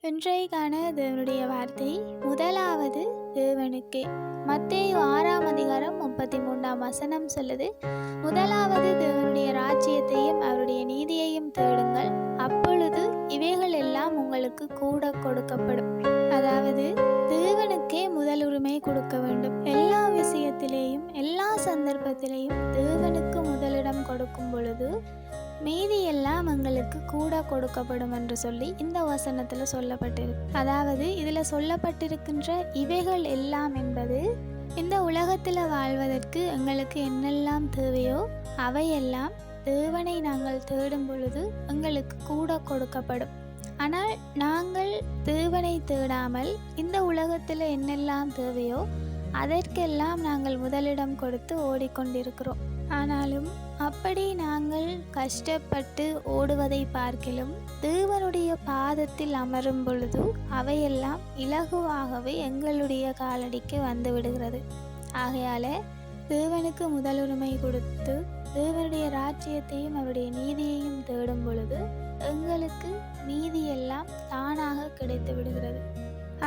இன்றைக்கான தேவனுடைய வார்த்தை முதலாவது தேவனுக்கே. மத்தேயு 6:33 சொல்லுது, முதலாவது தேவனுடைய ராஜ்யத்தையும் அவருடைய நீதியையும் தேடுங்கள், அப்பொழுது இவைகள் எல்லாம் உங்களுக்கு கூட கொடுக்கப்படும். அதாவது தேவனுக்கே முதல் உரிமை கொடுக்க வேண்டும். எல்லா விஷயத்திலேயும் எல்லா சந்தர்ப்பத்திலேயும் தேவனுக்கு முதலிடம் கொடுக்கும் பொழுது மீதி எல்லாம் எங்களுக்கு கூட கொடுக்கப்படும் என்று சொல்லி இந்த வசனத்தில் சொல்லப்பட்டிருக்கு. அதாவது இதில் சொல்லப்பட்டிருக்கின்ற இவைகள் எல்லாம் என்பது இந்த உலகத்தில் வாழ்வதற்கு எங்களுக்கு என்னெல்லாம் தேவையோ அவையெல்லாம் தேவனை நாங்கள் தேடும் பொழுது எங்களுக்கு கூட கொடுக்கப்படும். ஆனால் நாங்கள் தேவனை தேடாமல் இந்த உலகத்தில் என்னெல்லாம் தேவையோ அதற்கெல்லாம் நாங்கள் முதலிடம் கொடுத்து ஓடிக்கொண்டிருக்கிறோம். ஆனாலும் அப்படி நாங்கள் கஷ்டப்பட்டு ஓடுவதை பார்க்கிலும் தேவனுடைய பாதத்தில் அமரும் பொழுது அவையெல்லாம் இலகுவாகவே எங்களுடைய காலடிக்கு வந்து விடுகிறது. ஆகையால தேவனுக்கு முதலுரிமை கொடுத்து தேவனுடைய ராஜ்யத்தையும் அவருடைய நீதியையும் தேடும் பொழுது எங்களுக்கு நீதியெல்லாம் தானாக கிடைத்து விடுகிறது.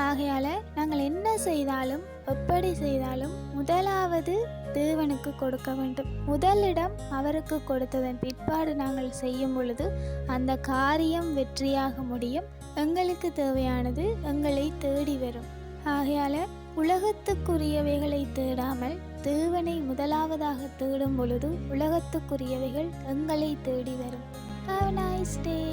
ஆகையால நாங்கள் என்ன செய்தாலும் எப்படி செய்தாலும் முதலாவது தேவனுக்கு கொடுக்க வேண்டும். முதலிடம் அவருக்கு கொடுத்ததன் பிற்பாடு நாங்கள் செய்யும் பொழுது அந்த காரியம் வெற்றியாக முடியும். எங்களுக்கு தேவையானது எங்களை தேடி வரும். ஆகையால உலகத்துக்குரியவைகளை தேடாமல் தேவனை முதலாவதாக தேடும் பொழுது உலகத்துக்குரியவைகள் எங்களை தேடி வரும். Have a nice day.